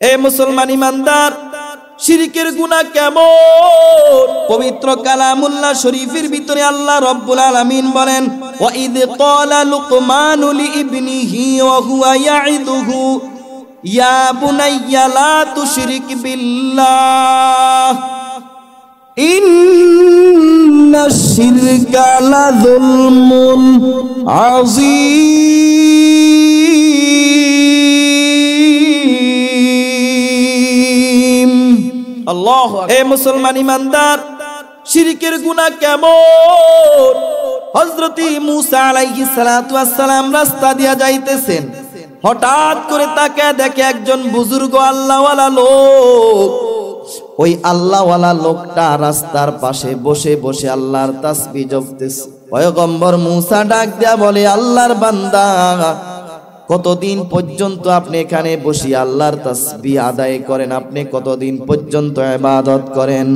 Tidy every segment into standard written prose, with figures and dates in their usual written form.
এ মুসলমান ইমানদার, শিরকের গুনাহ কেমন? পবিত্র কালামুল্লাহ শরীফের ভিতরে আল্লাহ রাব্বুল আলামিন বলেন, ওয়া ইয ক্বালা লুকমানু লিইবনিহি ওয়া হুয়া ইয়াইদুহু ইয়া বুনাইয়া লা তুশরিক বিল্লাহ ইন্নাশ শিরকা লাযুলমুন আযীম। আল্লাহু আকবার। এ মুসলমান ইমানদার, শিরকের গুনাহ কেমন? হযরত মূসা আলাইহিস সালাতু ওয়াস সালাম রাস্তা দিয়া যাইতেছেন, হঠাৎ করে তাকায় দেখে একজন বুজুর্গ আল্লাহওয়ালা লোক। ওই আল্লাহওয়ালা লোকটা রাস্তার পাশে বসে বসে আল্লাহর তাসবিহ জপতেছে। পয়গম্বর মূসা ডাক দেয়া বলে, আল্লাহর বান্দা, কতদিন পর্যন্ত আপনি এখানে বসে আল্লাহর তাসবিহ আদায় করেন? আপনি কতদিন পর্যন্ত ইবাদত করেন?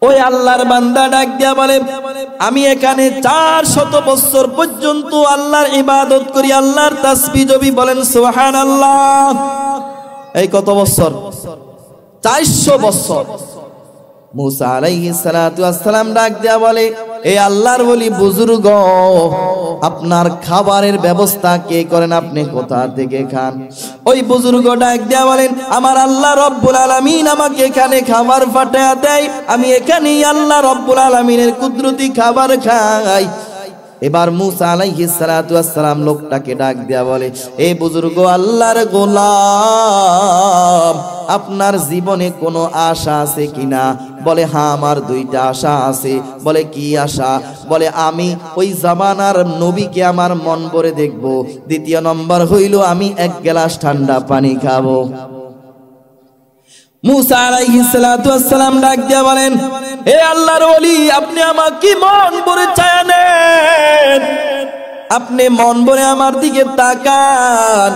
ওই আল্লাহর বান্দা ডাক দিয়া বলে, আমি এখানে 400 বছর পর্যন্ত আল্লাহর ইবাদত করি, আল্লাহর তাসবিহ জপি। বলেন সুবহানাল্লাহ। এই কত বছর? 400 বছর। মূসা আলাইহিস সালাতু ওয়াস সালাম ডাক দিয়া বলে, এই আল্লাহর ওলি বুজুর্গ, আপনার খাবারের ব্যবস্থা কে করেন? আপনি কোথা থেকে খান? ওই বুজুর্গ ডাক দিয়া বলেন, আমার আল্লাহ রব্বুল আলামিন আমাকে এখানে খাবার পাঠায়া দেয়, আমি এখানেই আল্লাহ রব্বুল আলামিনের কুদরতি খাবার খাই। এবার মূসা আলাইহিস সালাতু ওয়াস সালাম লোকটাকে ডাক দিয়া বলে, এই বুজুর্গ আল্লাহর গোলাম, আপনার জীবনে কোনো আশা আছে কিনা? বলে, হ্যাঁ, আমার 2টা আশা আছে। বলে, কি আশা? বলে, আমি ওই জামানার নবীকে আমার মন ভরে দেখব। দ্বিতীয় নম্বর হইল, আমি 1 গ্লাস ঠান্ডা পানি খাবো। মূসা আলাইহিস সালাতু ওয়াস সালাম ডাক দিয়া বলেন, হে আল্লাহর ওলি, আপনি আমাকে মন ভরে চায়া নেন, আপনি মন ভরে আমার দিকে তাকান।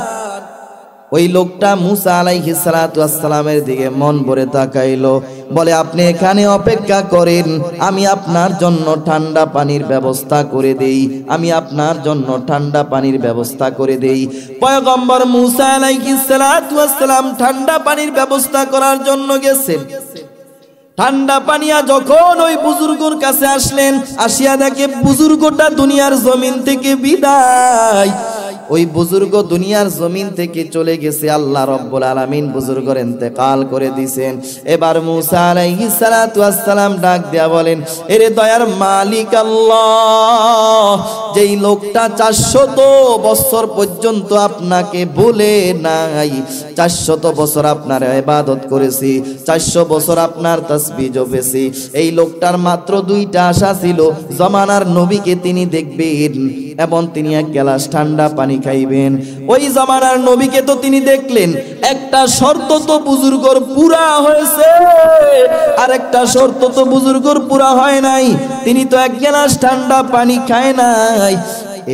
ওই লোকটা মূসা আলাইহিস সালাতু ওয়াস সালামের দিকে মন ভরে তাকাইলো। বলে, আপনি এখানে অপেক্ষা করেন, আমি আপনার জন্য ঠান্ডা পানির ব্যবস্থা করে দেই, আমি আপনার জন্য ঠান্ডা পানির ব্যবস্থা করে দেই। পয়গম্বর মূসা আলাইহিস সালাতু ওয়াস সালাম ঠান্ডা পানির ব্যবস্থা করার জন্য গেছেন। ঠান্ডা পানিয়া যখন ওই বুজুর্গর কাছে আসলেন, আসিয়া দেখে বুজুর্গটা দুনিয়ার জমিন থেকে বিদায়। ওই বুজুর্গ দুনিয়ার জমিন থেকে চলে গেছে, আল্লাহ রব্বুল আলামিন বুজুর্গের ইন্তেকাল করে দিয়েছেন। এবার মূসা আলাইহিস সালাতু ওয়াস সালাম ডাক দেয়া বলেন, এরে দয়ার মালিক আল্লাহ, যেই লোকটা 400 বছর পর্যন্ত আপনাকে ভুলে নাই, 400 বছর আপনার ইবাদত করেছি, 400 বছর আপনার তাসবিহ জপেছি, এই লোকটার মাত্র 2টা আশা ছিল, জামানার নবীকে তিনি দেখবেন এবং তিনি 1 গ্লাস ঠান্ডা পানি খাইবেন। ওই জামানার নবীকে তো তিনি দেখলেন, একটা শর্ত তো বুজুর্গর পুরা হয়েছে, আর একটা শর্ত তো বুজুর্গর পুরা হয় নাই, তিনি তো 1 গ্লাস ঠান্ডা পানি খায় নাই।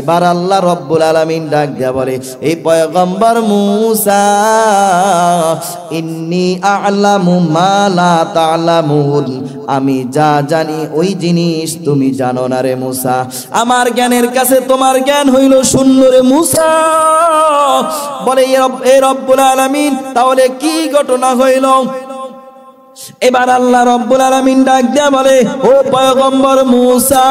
এবার আল্লাহ রব্বুল আলামিন ডাক দিয়া বলে, এই পয়গম্বর মূসা, ইন্নী আ'লামু মা লা তা'লামুন, আমি যা জানি ওই জিনিস তুমি জানো না রে মূসা। আমার জ্ঞানের কাছে তোমার জ্ঞান হইল শূন্য রে মূসা। বলে, এ রব্বুল আলামিন, তাহলে কি ঘটনা হইল? এবার আল্লাহ রব্বুল আলামিন ডাক দিয়া বলে, ও পয়গম্বর মূসা,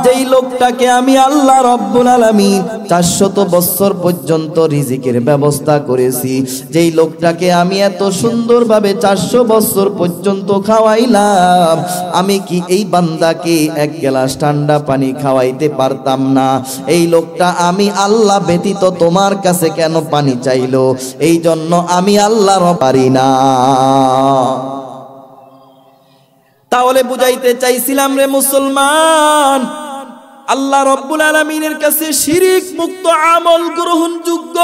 যেই লোকটাকে আমি আল্লাহ রব্বুল আলামিন 400 বছর পর্যন্ত রিজিকের ব্যবস্থা করেছি, যেই লোকটাকে আমি এত সুন্দরভাবে 400 বছর পর্যন্ত খাওয়াইলাম, আমি কি এই বান্দাকে 1 গ্লাস ঠান্ডা পানি খাওয়াইতে পারতাম না? এই লোকটা আমি আল্লাহ ব্যতীত তোমার কাছে কেন পানি চাইলো? এই জন্য আমি আল্লাহর পারি না। তাহলে বুঝাইতে চাইছিলাম রে মুসলমান, আল্লাহ রব্বুল আলামিনের কাছে শিরিক মুক্ত আমল গ্রহণযোগ্য।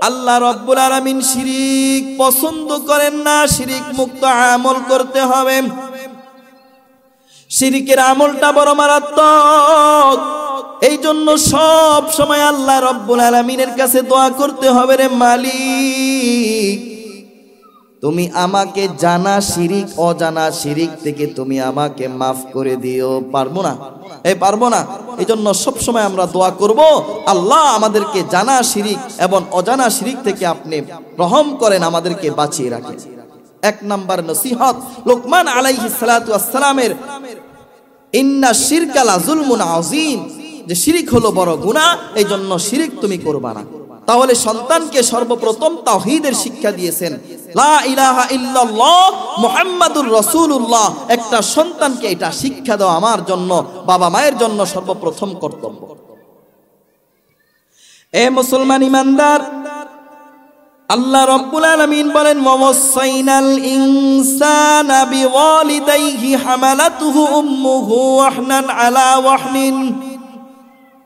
আল্লাহ রব্বুল আলামিন শিরিক পছন্দ করেন না, শিরিক মুক্ত আমল করতে হবে। শিরিকের আমলটা বড় মারাত্মক, এই জন্য সব সময় আল্লাহ রব্বুল আলামিনের কাছে দোয়া করতে হবে রে মালিক, তুমি আমাকে জানা শিরিক অজানা শিরিক থেকে তুমি আমাকে মাফ করে দিও। পারবো না, পারবো না। এই জন্য সবসময় আমরা দোয়া করব, আল্লাহ আমাদেরকে জানা শিরিক এবং অজানা শিরিক থেকে আপনি রহম করেন, আমাদেরকে বাঁচিয়ে রাখেন। এক নাম্বার নসিহত লোকমান আলাইহিস সালাতু ওয়াস সালামের, ইন্না শিরকা লা যুলমুন আযীম, যে শিরিক হলো বড় গুনাহ, এই জন্য শিরিক তুমি করবা না। তাহলে সন্তানকে সর্বপ্রথম তাওহীদের শিক্ষা দিয়েছেন, লা ইলাহা ইল্লাল্লাহ মুহাম্মাদুর রাসূলুল্লাহ। একটা সন্তানকে এটা শিক্ষা দেওয়া আমার জন্য, বাবা মায়ের জন্য সর্বপ্রথম কর্তব্য। এ মুসলমান ইমানদার, আল্লাহ রাব্বুল আলামিন বলেন, ওয়াসাইনাল ইনসানা বিওয়ালিদাইহি হামালাতুহু উম্মুহু ওয়াহনান আলা ওয়াহনিন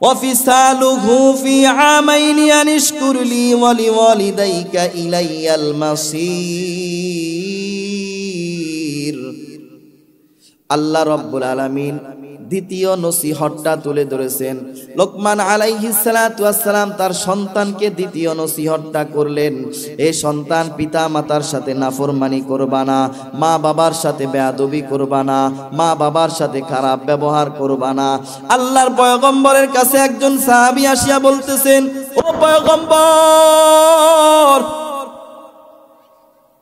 وفصاله في عامين أن اشكر لي ولوالديك إلي المصير। আল্লাহ রাব্বুল আলামিন দ্বিতীয় নসিহতটা তুলে ধরেছেন। লোকমান আলাইহিস সালাতু ওয়াস সালাম তার সন্তানকে দ্বিতীয় নসিহতটা করলেন, এই সন্তান পিতা মাতার সাথে নাফরমানি করবা না, মা বাবার সাথে বেয়াদবি করবা না, মা বাবার সাথে খারাপ ব্যবহার করবা না। আল্লাহর পয়গম্বরের কাছে একজন সাহাবী আসিয়া বলতেছেন, ও পয়গম্বর,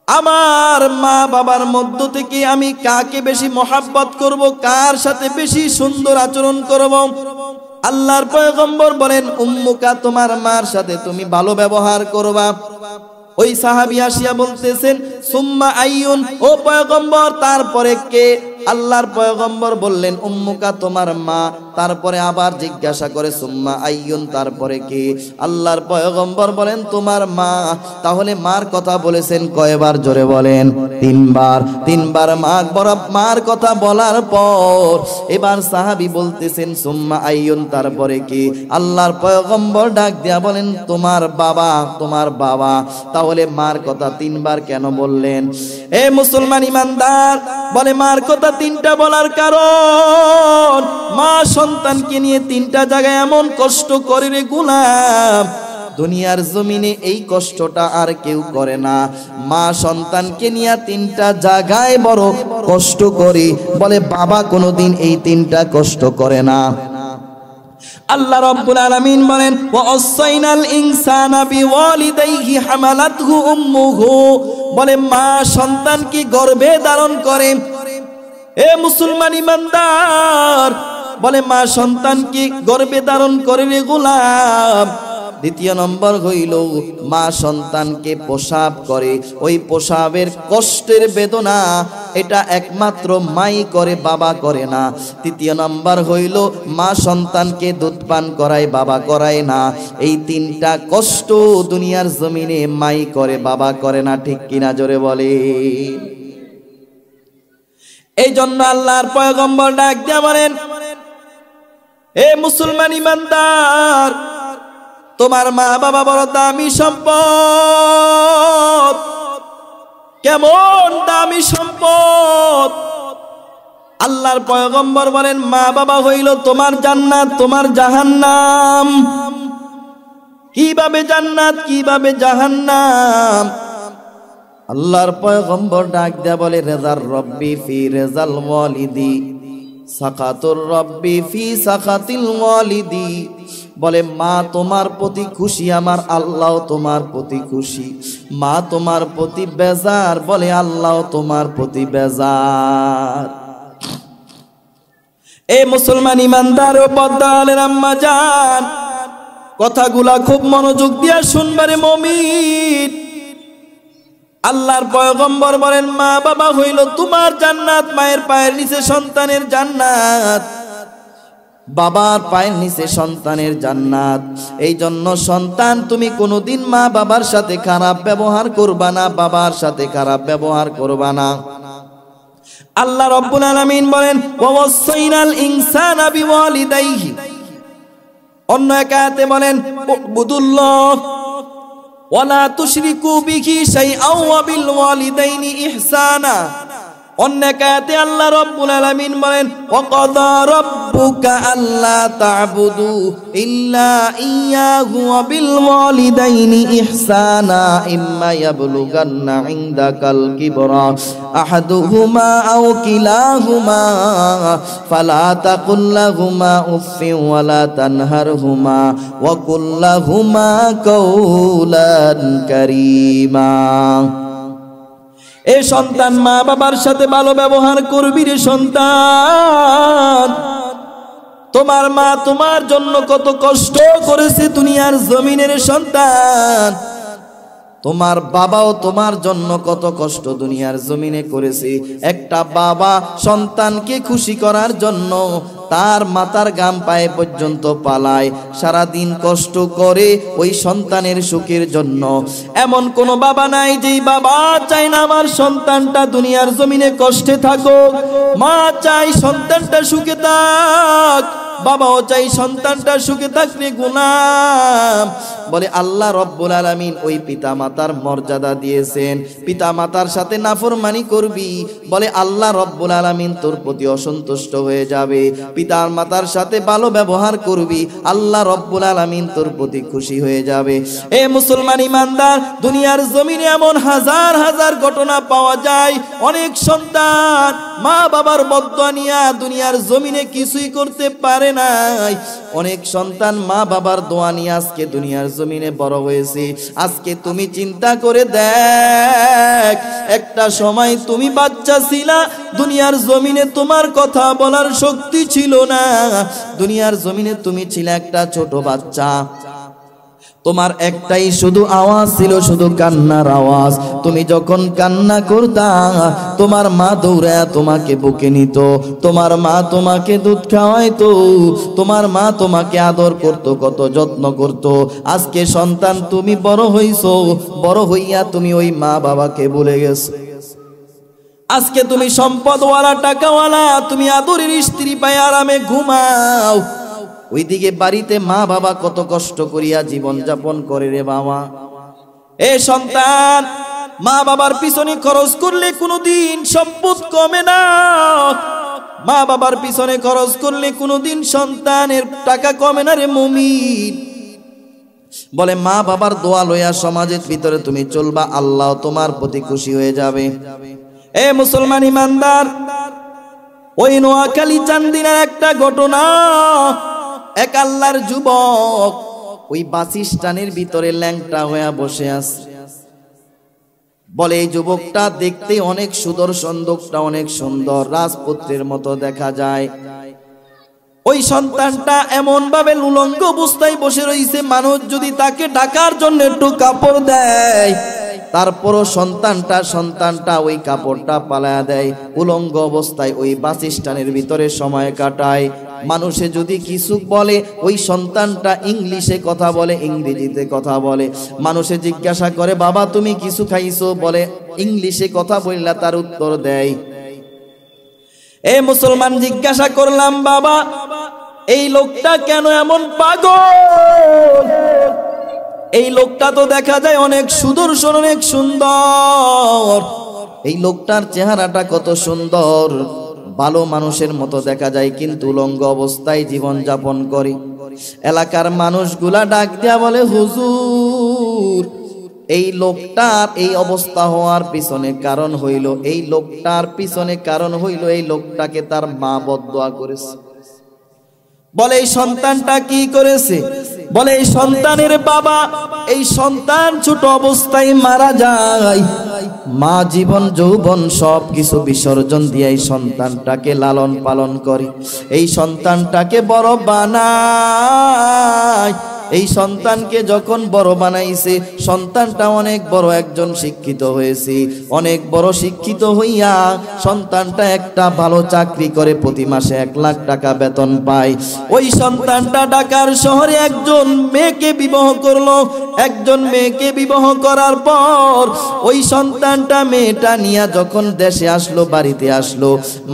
আমার মা বাবার মধ্য থেকে আমি কাকে বেশি মহাব্বত করব, কার সাথে বেশি সুন্দর আচরণ করব? আল্লাহর পয়গম্বর বলেন, উম্মুকা, তোমার মার সাথে তুমি ভালো ব্যবহার করবা। ওই সাহাবী আসিয়া বলতেছেন, সুম্মা আইয়ুন, ও পয়গম্বর তারপরে কে? আল্লাহর পয়গম্বর বললেন, উম্মুকা, তোমার মা। তারপরে আবার জিজ্ঞাসা করে, সুম্মা আইয়ুন, তারপরে কে? আল্লাহর পয়গম্বর বলেন, তোমার মা। তাহলে মার কথা বলেছেন কয়বার? জোরে বলেন, তিনবার। তিনবার মার কথা বলার পর এবার সাহাবী বলতেছেন, সুম্মা আইয়ুন, তারপরে কে? আল্লাহর পয়গম্বর ডাক দিয়া বলেন, তোমার বাবা, তোমার বাবা। তাহলে মার কথা তিনবার কেন বললেন? এ মুসলমান ইমানদার, বলে মার কথা তিনটা বলার কারণ, মা সন্তানকে নিয়ে তিনটা জায়গায় এমন কষ্ট করে রে গোলাম, দুনিয়ার জমিনে এই কষ্টটা আর কেউ করে না। মা সন্তানকে নিয়ে তিনটা জায়গায় বড় কষ্ট করে, বলে বাবা কোনোদিন এই তিনটা কষ্ট করে না। আল্লাহ রাব্বুল আলামিন বলেন, ওয়াসাইনাল ইনসানা বিওয়ালিদাইহি হামালাতহু উম্মুহু, বলে মা সন্তানকে গর্ভে ধারণ করে। এ মুসলমান ইমানদার, বলে মা সন্তানকে গর্ভে ধারণ করে রে গোলাম। দ্বিতীয় নম্বর হইল, মা সন্তানকে প্রসাব করে, ওই প্রসাবের কষ্টের বেদনা এটা একমাত্র মাই করে, বাবা করে না। তৃতীয় নম্বর হইল, মা সন্তানকে দুধ পান করায়, বাবা করায় না। এই তিনটা কষ্ট দুনিয়ার জমিনে মাই করে, বাবা করে না। ঠিক কিনা? জোরে বলে। এই জন্য আল্লাহর পয়গম্বর ডাক দিয়া বলেন, এ মুসলমান ইমানদার, তোমার মা বাবা বড় দামি সম্পদ। কেমন দামি সম্পদ? আল্লাহর পয়গম্বর বলেন, মা বাবা হইল তোমার জান্নাত, তোমার জাহান্নাম। কিভাবে জান্নাত, কিভাবে জাহান্নাম? আল্লাহর পয়গম্বর ডাক দেয়া বলে, রেজার রব্বি ফি রেজাল ওয়ালিদি, সাকাতুর রব্বি ফি সাকাতিল ওয়ালিদি। বলে মা তোমার প্রতি খুশি, আমার আল্লাহ তোমার প্রতি খুশি। মা তোমার প্রতি বেজার, বলে আল্লাহ তোমার প্রতি বেজার। এ মুসলমান ইমানদার ও পদ্মালের আম্মা জান, কথাগুলা খুব মনোযোগ দিয়া শুনবারে মুমিন। আল্লাহর পয়গম্বর বলেন, মা বাবা হইল তোমার জান্নাত, মায়ের পায়ের নিচে সন্তানের জান্নাত, বাবার পায়ের নিচে সন্তানের জান্নাত। এই জন্য সন্তান, তুমি কোনোদিন মা বাবার সাথে খারাপ ব্যবহার করবা না, বাবার সাথে খারাপ ব্যবহার করবা না। আল্লাহ রাব্বুল আলামিন বলেন, ওয়াসাইনাল ইনসানা বিওয়ালিদাইহি। অন্য এক আয়াতে বলেন, উবুদুল্লাহ ওয়ালা তুশরিকু বিহি শাইআন ওয়া বিল ওয়ালিদাইনি ইহসানা। অন্য আয়াতে আল্লাহ রাব্বুল আলামিন বলেন ওয়াকাদা রাব্বুকা আল্লা তা'বুদু ইল্লা ইয়্যাহু ওয়া বিল ওয়ালিদাইনি ইহসানা ইম্মা ইয়াবলুগান্না ইনদাকাল কিবরা আহাদুহুমা আও কিলাহুমা ফালা তাকুল লাহুমা উফফিন ওয়া লা তানহারহুমা ওয়া কুল লাহুমা কাওলান কারীমা। এ সন্তান, মা বাবার সাথে ভালো ব্যবহার করবি রে সন্তান। তোমার মা তোমার জন্য কত কষ্ট করেছে দুনিয়ার জমিনের সন্তান। তোমার বাবাও তোমার জন্য কত কষ্ট দুনিয়ার জমিনে করেছে। একটা বাবা সন্তানকে খুশি করার জন্য তার মাথার গাম পায়ে পর্যন্ত পালায়, সারাদিন কষ্ট করে ওই সন্তানের সুখের জন্য। এমন কোন বাবা নাই যেই বাবা চায় না আমার সন্তানটা দুনিয়ার জমিনে কষ্টে থাকুক। মা চাই সন্তানটা সুখে থাক, বাবাও চাই সন্তানটা সুখে থাকলে। গুনাম বলে আল্লাহ রব্বুল আলামিন ওই পিতা মাতার মর্যাদা দিয়েছেন। পিতা মাতার সাথে নাফরমানি করবি, বলে আল্লাহ রব্বুল আলামিন তোর প্রতি অসন্তুষ্ট হয়ে যাবে। পিতা মাতার সাথে ভালো ব্যবহার করবি, আল্লাহ রব্বুল আলামিন তোর প্রতি খুশি হয়ে যাবে। এ মুসলমান ইমানদার, দুনিয়ার জমিনে এমন হাজার হাজার ঘটনা পাওয়া যায়। অনেক সন্তান মা বাবার বদদোয়া নিয়া দুনিয়ার জমিনে কিছুই করতে পারে নাই। অনেক সন্তান মা বাবার দোয়া নিয়ে আজকে দুনিয়ার জমিনে বড় হয়েছে। আজকে তুমি চিন্তা করে দেখ, একটা সময় তুমি বাচ্চা ছিলা, দুনিয়ার জমিনে তোমার কথা বলার শক্তি ছিল না। দুনিয়ার জমিনে তুমি ছিলে একটা ছোট বাচ্চা, তোমার একটাই শুধু আওয়াজ ছিল, শুধু কান্নার আওয়াজ। তুমি যখন কান্না করতা, তোমার মা দৌড়ায় তোমাকে বুকে নিত, তোমার মা তোমাকে দুধ খাওয়াইতো, তোমার মা তোমাকে আদর করত, কত যত্ন করত। আজকে সন্তান তুমি বড় হইছো, বড় হইয়া তুমি ওই মা বাবাকে ভুলে গেছো। আজকে তুমি সম্পদওয়ালা, টাকাওয়ালা, তুমি আদরের স্ত্রী পায় আরামে ঘুমাও, ওইদিকে বাড়িতে মা বাবা কত কষ্ট করিয়া জীবন যাপন করে রে বাবা। এ সন্তান, মা বাবার পিছনে খরচ করলে কোনোদিন সম্পদ কমে না। মা বাবার পিছনে খরচ করলে কোনোদিন সন্তানের টাকা কমে না রে মুমিন। বলে মা বাবার দোয়া লইয়া সমাজের ভিতরে তুমি চলবা, আল্লাহ তোমার প্রতি খুশি হয়ে যাবে। এ মুসলমান ইমানদার, ওই নোয়াখালী চান্দিনার একটা ঘটনা। এক আল্লাহর যুবক ওই বাস স্ট্যান্ডের ভিতরে ল্যাংটা হয়ে বসে আছে। বলে এই যুবকটা দেখতে অনেক সুদর্শন, লোকটা অনেক সুন্দর, রাজপুত্রের মতো দেখা যায়। ওই সন্তানটা এমন ভাবে উলঙ্গ অবস্থায় বসে রয়েছে, মানুষ যদি তাকে ঢাকার জন্য একটু কাপড় দেয়, তারপরও সন্তানটা ওই কাপড়টা পালায়া দেয়, উলঙ্গ অবস্থায় ওই বাস স্ট্যান্ডের ভিতরে সময় কাটায়। মানুষে যদি কিছু বলে, ওই সন্তানটা ইংলিশে কথা বলে, ইংরেজিতে কথা বলে। মানুষে জিজ্ঞাসা করে বাবা তুমি কিছু খাইছো, বলে ইংলিশে কথা বললা তার উত্তর দেয়। এ মুসলমান, জিজ্ঞাসা করলাম বাবা এই লোকটা কেন এমন পাগল? এই লোকটা তো দেখা যায় অনেক সুদর্শন, অনেক সুন্দর। এই লোকটার চেহারাটা কত সুন্দর, ভালো মানুষের মতো দেখা যায়, কিন্তু উলঙ্গ অবস্থায় জীবন যাপন করে। এলাকার মানুষগুলা ডাক দিয়া বলে হুজুর, এই লোকটার এই অবস্থা হওয়ার পিছনে কারণ হইল, এই লোকটার পিছনে কারণ হইল এই লোকটাকে তার মা বদদোয়া করেছে। বলে এই সন্তানটা কি করেছে? বলে এই সন্তানের বাবা, এই সন্তান ছোট অবস্থায় মারা যায়। মা জীবন যৌবন সব কিছু বিসর্জন দিয়ে এই সন্তানটাকে লালন পালন করে, এই সন্তানটাকে বড় বানায়। এই সন্তানকে যখন বড় বানাইছে, সন্তানটা অনেক বড় একজন শিক্ষিত হয়েছে। অনেক বড় শিক্ষিত হইয়া সন্তানটা একটা ভালো চাকরি করে, প্রতি মাসে 1 লাখ টাকা বেতন পায়। ওই সন্তানটা ঢাকার শহরে একজন মেয়েকে বিবাহ করলো। একজন মেয়েকে বিবাহ করার পর ওই সন্তানটা মেয়েটা নিয়ে যখন দেশে আসলো, বাড়িতে আসলো,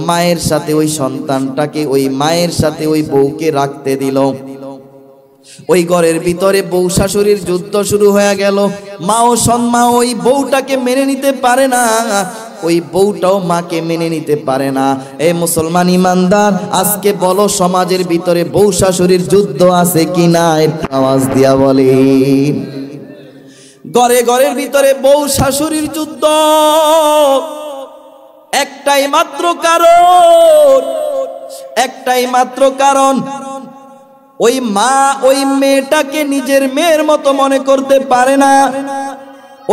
মায়ের সাথে ওই সন্তানটাকে, ওই মায়ের সাথে ওই বউকে রাখতে দিল। ওই ঘরের ভিতরে বউ শাশুড়ির যুদ্ধ শুরু হয়ে গেল। মা ওই বউটাকে মেনে নিতে পারে না। ওই বউটাও মাকে মেনে নিতে পারে না। এই মুসলমান ইমানদার, আজকে বলো সমাজের ভিতরে বউ শাশুড়ির যুদ্ধ আছে কিনা? একটু আওয়াজ দিয়া বলে। ঘরে ঘরের ভিতরে বউ শাশুড়ির যুদ্ধ, একটাই মাত্র কারণ, একটাই মাত্র কারণ, ওই মা ওই মেয়েটাকে নিজের মেয়ের মতো মনে করতে পারে না,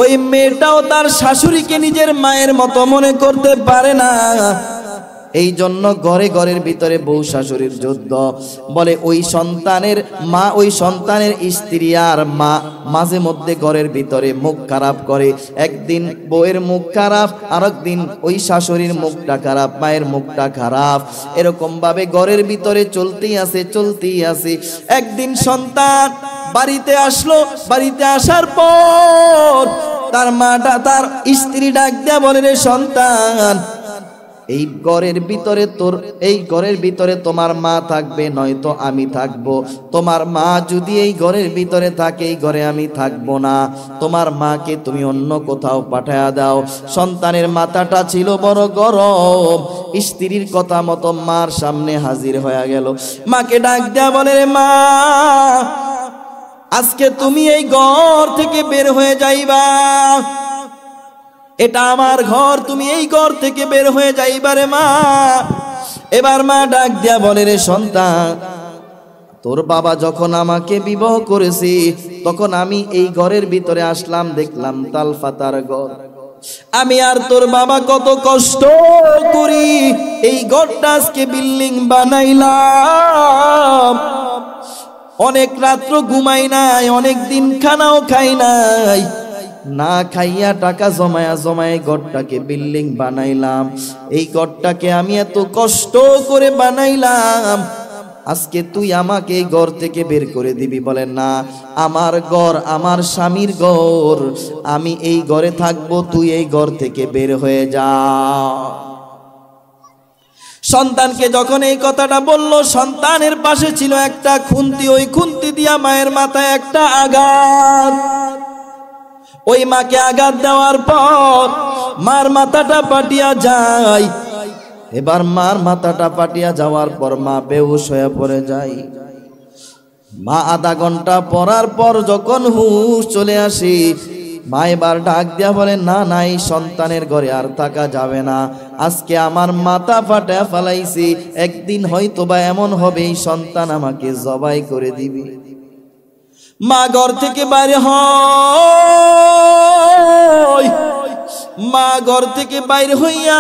ওই মেয়েটাও তার শাশুড়িকে নিজের মায়ের মতো মনে করতে পারে না। এই জন্য ঘরে ঘরের ভিতরে বউ শাশুড়ির যুদ্ধ। বলে ওই সন্তানের মা, ওই সন্তানের স্ত্রী আর মা মাঝে মধ্যে ঘরের ভিতরে মুখ খারাপ করে। একদিন বউয়ের মুখ খারাপ, আর একদিন ওই শাশুড়ির মুখটা খারাপ, মায়ের মুখটা খারাপ, এরকম ভাবে ঘরের ভিতরে চলতেই আছে চলতেই আছে। একদিন সন্তান বাড়িতে আসলো, বাড়িতে আসার পর তার মাটা, তার স্ত্রী ডাক দেয়া বলে, রে সন্তান, এই ঘরের ভিতরে এই ঘরের ভিতরে তোমার মা থাকবে, নয়তো আমি থাকবো। তোমার মা যদি এই ঘরের ভিতরে থাকে, এই ঘরে আমি থাকবো না। তোমার মাকে তুমি অন্য কোথাও পাঠায়া দাও। সন্তানের মাথাটা ছিল বড় গরম, স্ত্রীর কথা মতো মার সামনে হাজির হয়ে গেল। মাকে ডাক দেয়া বলে, রে মা, আজকে তুমি এই ঘর থেকে বের হয়ে যাইবা, এটা আমার ঘর, তুমি এই ঘর থেকে বের হয়ে যাইবারে মা। এবার মা ডাক দিয়া বলে, রে সন্তান, তোর বাবা যখন আমাকে বিবাহ করেছে, তখন আমি এই ঘরের ভিতরে আসলাম, দেখলাম তাল পাতার ঘর। আমি আর তোর বাবা কত কষ্ট করি এই ঘরটা আজকে বিল্ডিং বানাইলাম। অনেক রাত্র ঘুমাই নাই, অনেক দিন খানাও খাই নাই, না খাইয়া টাকা জমায়া জমায় ঘরটাকে বিল্ডিং বানাইলাম। এই ঘরটাকে আমি এত কষ্ট করে বানাইলাম, আজকে তুই আমাকে এই ঘর থেকে বের করে দিবি? বলে, না, আমার ঘর আমার স্বামীর ঘর, আমি এই ঘরে থাকবো, তুই এই ঘর থেকে বের হয়ে যা। সন্তানকে যখন এই কথাটা বলল, সন্তানের পাশে ছিল একটা খুন্তি, ওই খুন্তি দিয়া মায়ের মাথায় একটা আঘাত। ওই মাকে আঘাত দেওয়ার পর মার মাথাটা পাটিয়া যায়। এবার মার মাথাটা পাটিয়া যাওয়ার পর মা বেহুশ হয়ে পড়ে যায়। মা আধা ঘন্টা পড়ার পর যখন হুঁশ চলে আসে, মা এবার ডাক দিয়া বলে, না না, এই সন্তানের ঘরে আর থাকা যাবে না, আজকে আমার মাথা ফাটা ফেলাইছি, একদিন হয়তো বা এমন হবে এই সন্তান আমাকে জবাই করে দিবে। মা ঘর থেকে বাইরে হয়, মা ঘর থেকে বাইরে হইয়া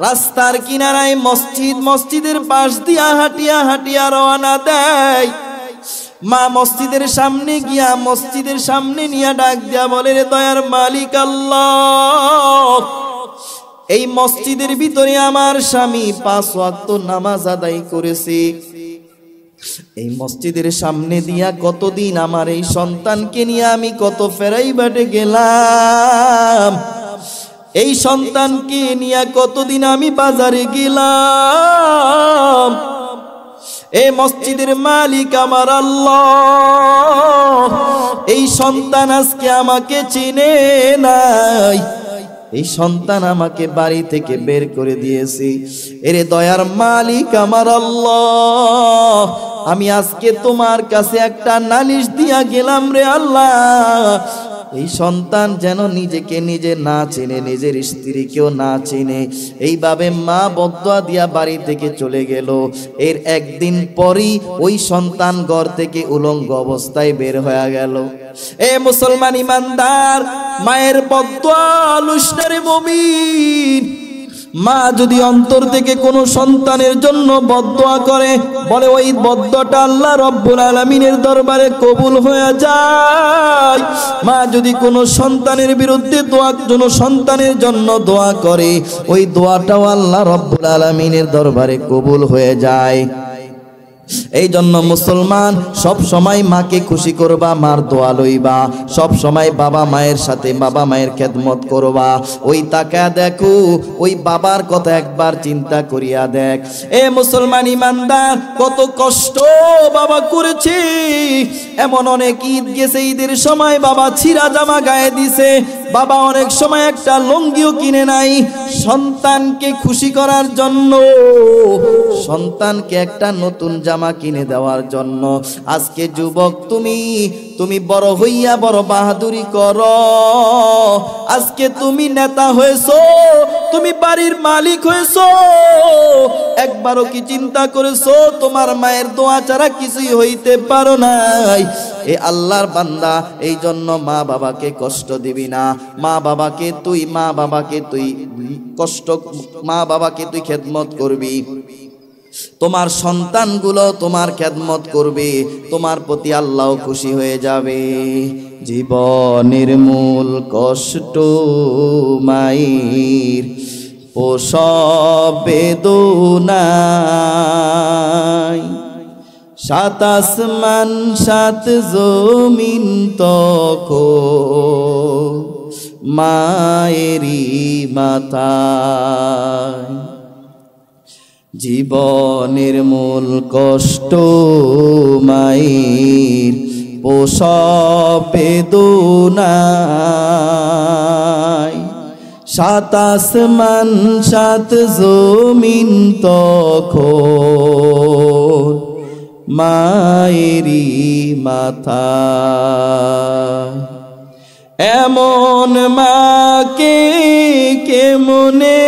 রাস্তার কিনারায় মসজিদ, মসজিদের পাশ দিয়া হাঁটিয়া হাঁটিয়া রওনা দেয়। মা মসজিদের সামনে গিয়া, মসজিদের সামনে নিয়ে ডাক দিয়া বলে, রে দয়ার মালিক আল্লাহ, এই মসজিদের ভিতরে আমার স্বামী 5 ওয়াক্ত নামাজ আদায় করেছে, এই মসজিদের সামনে দিয়া কতদিন আমার এই সন্তানকে নিয়ে আমি কত ফেরাই বাটে গেলাম, এই সন্তানকে নিয়ে কতদিন আমি বাজারে গেলাম। এই মসজিদের মালিক আমার আল্লাহ, এই সন্তান আজকে আমাকে চিনে নাই, এই সন্তান আমাকে বাড়ি থেকে বের করে দিয়েছে। এরে দয়ার মালিক আমার আল্লাহ, আমি আজকে তোমার কাছে একটা নালিশ দিয়া গেলাম রে আল্লাহ, এই সন্তান যেন নিজেকে নিজে না চিনে, নিজের স্ত্রীকেও না চিনে। এইভাবে মা বদদুয়া দিয়া বাড়ি থেকে চলে গেল। এর একদিন পরই ওই সন্তান ঘর থেকে উলঙ্গ অবস্থায় বের হয়ে গেল। এ মুসলমান ইমানদার, মায়ের বদদুয়া লুসনারে মুমিন। মা যদি অন্তর থেকে কোনো সন্তানের জন্য বদদুয়া করে, বলে ওই বদদুয়াটা আল্লাহ রব্বুল আলামিনের দরবারে কবুল হয়ে যায়। মা যদি কোনো সন্তানের বিরুদ্ধে সন্তানের জন্য দোয়া করে, ওই দোয়াটাও আল্লাহ রব্বুল আলামিনের দরবারে কবুল হয়ে যায়। এই জন্য মুসলমান সব সময় মাকে খুশি করবা, মার দোয়া লইবা, সব সময় বাবা মায়ের সাথে বাবা মায়ের খেদমত করবা। ওই তাকা দেখো, ওই বাবার কথা একবার চিন্তা করিয়া দেখ। এ মুসলমান ইমানদার, কত কষ্ট বাবা করেছে। এমন অনেক ঈদ গেছে, ঈদের সময় বাবা ছিঁড়া জামা গায়ে দিছে, বাবা অনেক সময় একটা লুঙ্গিও কিনে নাই সন্তানকে খুশি করার জন্য, সন্তানকে একটা নতুন জামা কিনে দেওয়ার জন্য। আজকে যুবক তুমি বড় হইয়া বড় বাহাদুরি করো। আজকে তুমি নেতা হয়েছো, তুমি বাড়ির মালিক হয়েছো, একবারও কি চিন্তা করেছো তোমার মায়ের দোয়া ছাড়া কিছুই হইতে পারো নাই? এ আল্লাহর বান্দা, এই জন্য মা বাবাকে কষ্ট দিবি না। মা বাবাকে তুই খেদমত করবি। তোমার সন্তানগুলো তোমার খেদমত করবে, তোমার প্রতি আল্লাহ খুশি হয়ে যাবে। জীবনের মূল কষ্ট মায়ের, প্রসব বেদনায়, সাত আসমান সাত জমিন তখন মায়েরই মাথায়। জীবনের মূল কষ্ট মায়ের, প্রসব বেদনায়, সাত আসমান সাত জমিন তখন মায়েরই মাথায়। এমন মাকে কেমনে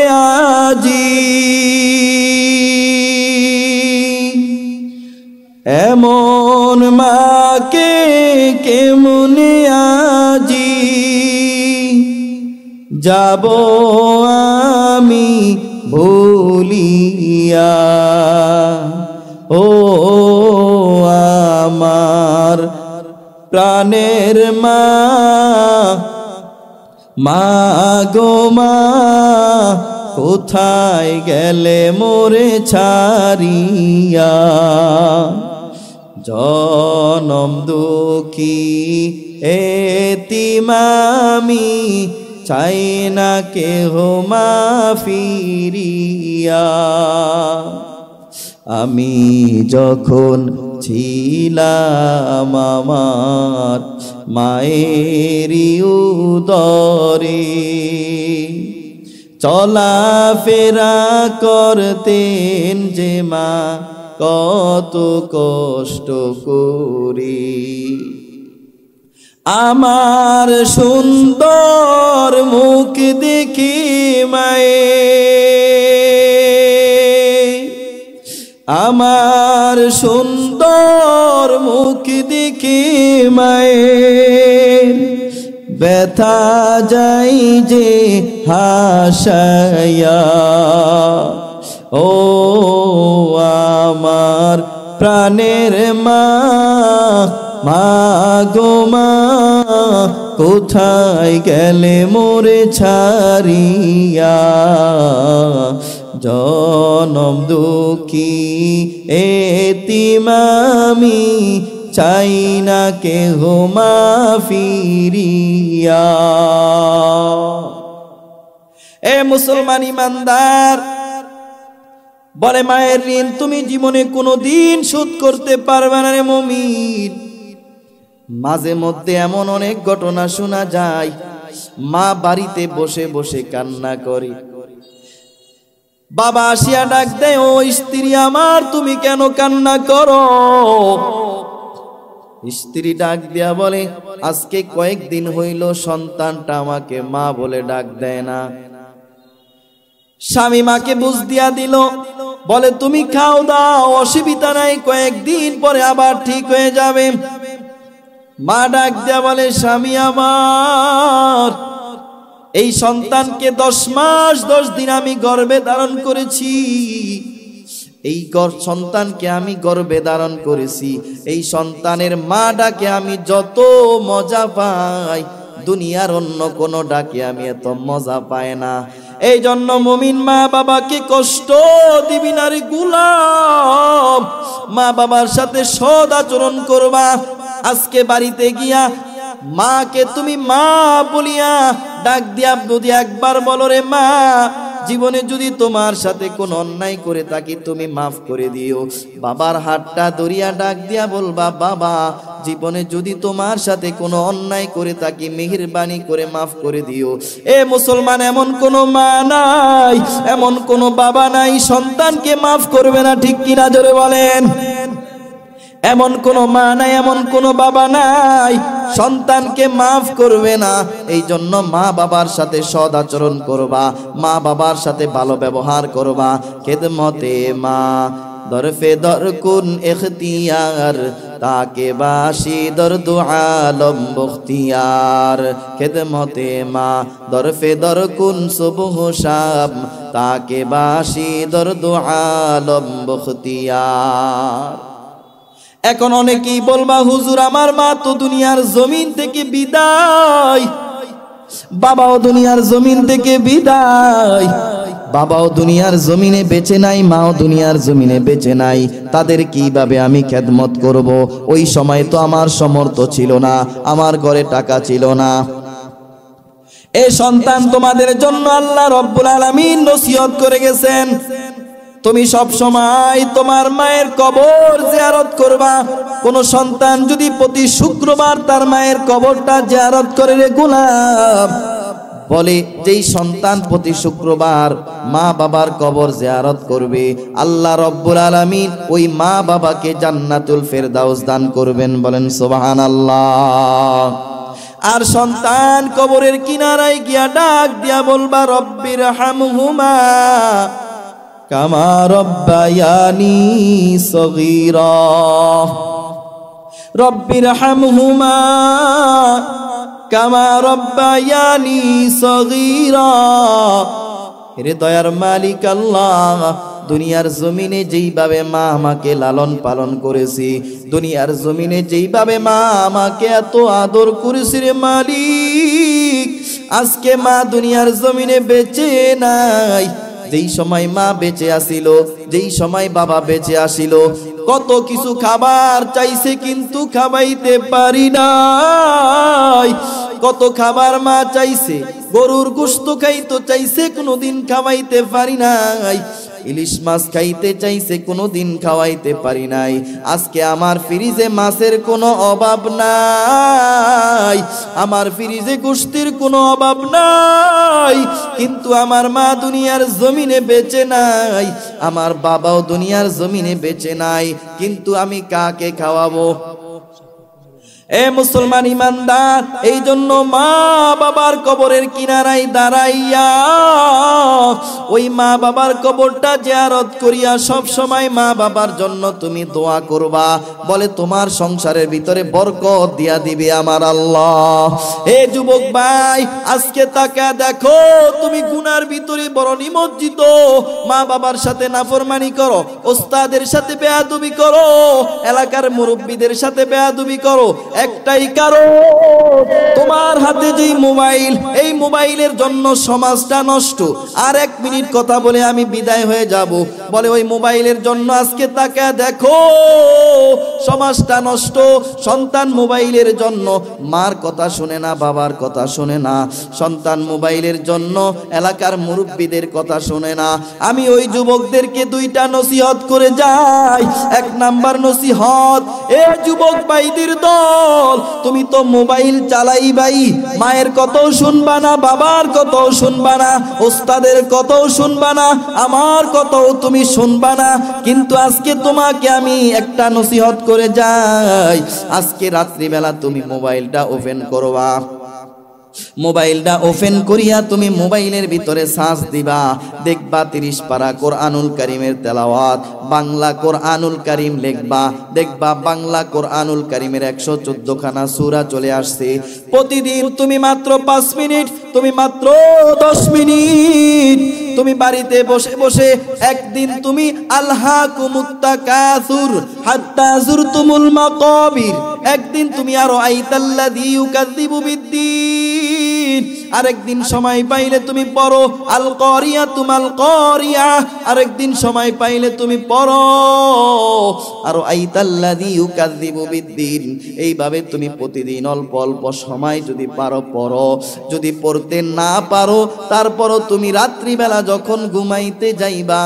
আজি, এমন মাকে কেমনে আজি যাব আমি ভুলিয়া। ও আমার প্রাণের মা, মা গো মা, কোথায় গেলে মোরে ছাড়িয়া? জনম দুঃখী এতিম আমি, চাই না কেহ মা ফিরিয়া। আমি যখন ছিলাম আমার মায়েরই উদরে, চলাফেরা করতেন যে মা কত কষ্ট করে। আমার সুন্দর মুখ দেখে মায়ে, আমার সুন্দর মুখ দেখে মায়ের ব্যথা যাই যে হাসায়া। ও আমার প্রাণের মা, মা গো মা, কোথায় গেলে মোরে ছাড়িয়া? জনম দুঃখী এতিম আমি, চাই না কেহ মা ফিরিয়া। এ মুসলমান ইমানদার, বলে মায়ের ঋণ তুমি জীবনে কোনোদিন শোধ করতে পারবে না রে মুমিন। মাঝে মধ্যে এমন অনেক ঘটনা শোনা যায়, মা বাড়িতে বসে বসে কান্না করে, বাবা আসিয়া ডাক দেয়, ও স্ত্রী আমার তুমি কেন কান্না করো? স্ত্রী ডাক দিয়া বলে, আজকে কয়েকদিন হইল সন্তানটা আমাকে মা বলে ডাক দেয় না। স্বামী মাকে বুঝ দিয়া দিল, বলে তুমি খাও দাও, অসুবিধা নাই, কয়েকদিন পরে আবার ঠিক হয়ে যাবে। মা ডাক দিয়া বলে, স্বামী আমার, এই সন্তানকে 10 মাস 10 দিন আমি গর্ভে ধারণ করেছি, এই সন্তানকে আমি গর্ভে ধারণ করেছি, এই সন্তানের মা ডাকে আমি যত মজা পাই, দুনিয়ার অন্য কোনো ডাকে আমি এত মজা পাই না। এই জন্য মুমিন মা বাবাকে কষ্ট দিবি না রে গোলাম, মা বাবার সাথে সৎ আচরণ করবা। আজকে বাড়িতে গিয়া মাকে তুমি মা বলিয়া ডাক দিয়া যদি একবার বলো রে মা, জীবনে যদি তোমার সাথে কোনো অন্যায় করে থাকি তুমি মাফ করে দিও। বাবার হাতটা ধরিয়া ডাক দিয়া বলবা, বাবা জীবনে যদি তোমার সাথে কোনো অন্যায় করে থাকি মেহেরবানি করে মাফ করে দিও। এ মুসলমান, এমন কোনো মা নাই, এমন কোনো বাবা নাই সন্তানকে মাফ করবে না, ঠিক কিনা জোরে বলেন? এমন কোনো মা নাই, এমন কোনো বাবা নাই সন্তানকে মাফ করবে না। এই জন্য মা বাবার সাথে সৎ আচরণ করবা, মা বাবার সাথে ভালো ব্যবহার করবা। খেদমতে মা দরফে দর কুন ইখতিয়ার, তাকে বাসি দর দুআলম বখতিয়ার। খেদমতে মা দরফে দর কুন সুবহ শাম, তাকে বাসি দর দুআলম বখতিয়ার। এখন অনেকেই বলবা, হুজুর আমার মা তো দুনিয়ার জমিন থেকে বিদায়, বাবাও দুনিয়ার জমিন থেকে বিদায়, বাবাও দুনিয়ার জমিনে বেঁচে নাই, মাও দুনিয়ার জমিনে বেঁচে নাই, তাদের কিভাবে আমি খেদমত করব? ওই সময় তো আমার সামর্থ্য ছিল না, আমার ঘরে টাকা ছিল না। এই সন্তান তোমাদের জন্য আল্লাহ রব্বুল আলামিন নসিহত করে গেছেন, তুমি সব সময় তোমার মায়ের কবর জিয়ারত করবা। কোন সন্তান যদি প্রতি শুক্রবার তার মায়ের কবরটা জিয়ারত করে রে গোলাম, বলে যেই সন্তান প্রতি শুক্রবার মা বাবার কবর জিয়ারত করবে, আল্লাহ রব্বুল আলামিন ওই মা বাবাকে জান্নাতুল ফেরদাউস দান করবেন। বলেন সুবহানাল্লাহ। আর সন্তান কবরের কিনারায় গিয়া ডাক দিয়া বলবা, রব্বির হামহুমা কামা রব্বায়ানি সগীরা, রব্বির হামহুমা কামা রব্বায়ানি সগীরা। হে দয়ার মালিক আল্লাহ, দুনিয়ার জমিনে যেইভাবে মা আমাকে লালন পালন করেছি, দুনিয়ার জমিনে যেইভাবে মা আমাকে এত আদর করেছে রে মালিক, আজকে মা দুনিয়ার জমিনে বেঁচে নাই। যেই সময় মা বেঁচে আসিল, যেই সময় বাবা বেঁচে আসিল, কত কিছু খাবার চাইছে কিন্তু খাওয়াইতে পারি নাই। কত খাবার মা চাইছে, গরুর গোশত খাইতে চাইছে, কোনোদিন খাওয়াইতে পারি নাই। ইলিশ মাছ খাইতে চাইছে, কোনোদিন খাওয়াইতে পারি নাই। আজকে আমার ফ্রিজে মাছের কোনো অভাব নাই, আমার ফ্রিজে গোশতের কোনো অভাব নাই, কিন্তু আমার মা দুনিয়ার জমিনে বেঁচে নাই, আমার বাবাও দুনিয়ার জমিনে বেঁচে নাই, কিন্তু আমি কাকে খাওয়াবো? এ মুসলমান ইমানদার, এই জন্য মা বাবার কবরের কিনারায় দাঁড়াইয়া ওই মা বাবার কবরটা জিয়ারত করিয়া সব সময় মা বাবার জন্য তুমি দোয়া করবা। বলে তোমার সংসারের ভিতরে বরকত দিয়া দিবে আমার আল্লাহ। এ যুবক ভাই, আজকে তাকা দেখো, তুমি গুনার ভিতরে বড় নিমজ্জিত, মা বাবার সাথে নাফরমানি করো, ওস্তাদের সাথে বেয়াদবি করো, এলাকার মুরব্বীদের সাথে বেয়াদবি করো। একটাই কারণ, তোমার হাতে যেই মোবাইল, এই মোবাইলের জন্য সমাজটা নষ্ট। আর এক মিনিট কথা বলে আমি বিদায় হয়ে যাব। বলে ওই মোবাইলের জন্য আজকে তাকে দেখো সমাজটা নষ্ট। সন্তান মোবাইলের জন্য মার কথা শুনে না, বাবার কথা শুনে না, সন্তান মোবাইলের জন্য এলাকার মুরব্বীদের কথা শুনে না। আমি ওই যুবকদেরকে দুইটা নসিহত করে যাই। এক নাম্বার নসিহত, এ যুবক ভাইদের দল, তুমি তো মোবাইল চালাই ভাই, মায়ের কথাও শুনবা না, বাবার কথাও শুনবা না, ওস্তাদের কথাও শুনবা না, আমার কথাও তুমি শুনবা না। কিন্তু আজকে তোমাকে আমি একটা নসিহত করে যাই, আজকে রাত্রিবেলা তুমি মোবাইলটা ওপেন করবা। মোবাইলটা ওপেন করিয়া তুমি মোবাইলের ভিতরে সার্চ দিবা, দেখবা 30 পারা কোরআনুল কারীমের তেলাওয়াত, বাংলা কোরআনুল কারীম লিখবা, দেখবা বাংলা কোরআনুল কারীমের 114 খানা সূরা চলে আসছে। প্রতিদিন তুমি মাত্র 5 মিনিট, তুমি মাত্র 10 মিনিট তুমি বাড়িতে বসে বসে একদিন তুমি আলহাকুমুত তাকাসুর হাত্তা যুরতুমুল মাকাবির, একদিন তুমি আরো আইতাল্লাযী ইউকাযযিবু বিদ্দীন, আরেকদিন সময় পাইলে তুমি পড়ো আল কারিয়া তুমাল কারিয়া, আরেকদিন সময় পাইলে তুমি পড়ো আর আইতাল্লাযী ইউকাযযিবু বিদ্দিন। এইভাবে তুমি প্রতিদিন অল্প অল্প সময় যদি পারো পড়ো, যদি পড়তে না পারো তারপরও তুমি রাত্রিবেলা যখন ঘুমাইতে যাইবা,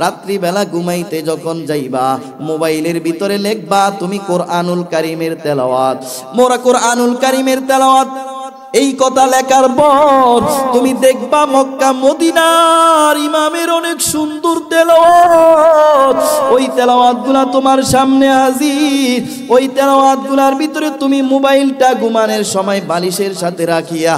রাত্রিবেলা ঘুমাইতে যখন যাইবা মোবাইলের ভিতরে লিখবা তুমি কোরআনুল কারীমের তেলাওয়াত, মোরা কোরআনুল কারীমের তেলাওয়াত। এই কথা লেখার পর তুমি দেখবা মক্কা মদিনার ইমামের অনেক সুন্দর তেলাওয়াত, ওই তেলাওয়াতগুলা তোমার সামনে হাজির। ওই তেলাওয়াতগুলার ভিতরে তুমি মোবাইলটা ঘুমানোর সময় বালিশের সাথে রাখিয়া,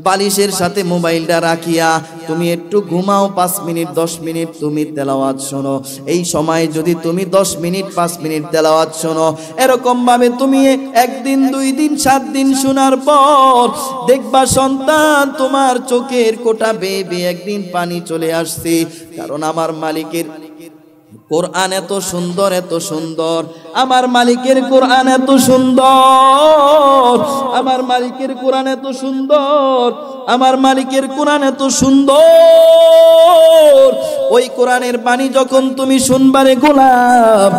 বালিশের সাথে মোবাইলটা রাখিয়া তুমি একটু ঘুমাও 5 মিনিট 10 মিনিট তুমি তেলাওয়াত শোনো। এই সময় যদি তুমি 10 মিনিট 5 মিনিট তেলাওয়াত শোনো, এরকম ভাবে তুমি 1 দিন 2 দিন 7 দিন শোনার পর দেখবা সন্তান তোমার চোখের কোটা বেয়ে বেয়ে একদিন পানি চলে আসছে। কারণ আমার মালিকের কোরআন এত সুন্দর, এত সুন্দর, আমার মালিকের কোরআন এত সুন্দর, আমার মালিকের কোরআন এত সুন্দর, আমার মালিকের কোরআন এত সুন্দর। ওই কোরআনের বাণী যখন তুমি শুনবারে গোলাম,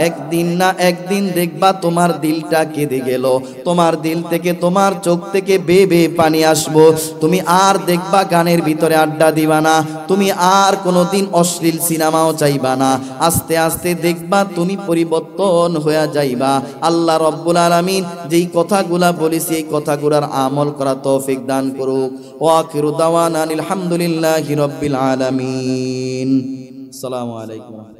একদিন না একদিন দেখবা তোমার দিলটা কেঁদে গেল, তোমার দিল থেকে তোমার চোখ থেকে বেয়ে বেয়ে পানি আসবো। তুমি আর দেখবা গানের ভিতরে আড্ডা দিবা না, তুমি আর কোনোদিন অশ্লীল সিনেমাও চাইবা না। আস্তে আস্তে দেখবা তুমি পরিবর্তন হয়ে যাইবা। আল্লাহ রাব্বুল আলামিন যেই কথাগুলা বলেছি এই কথাগুলার আমল করা তৌফিক দান করুক। ওয়া আখিরু দাওয়ানা আলহামদুলিল্লাহি রাব্বিল আলামিন। আসসালামু আলাইকুম।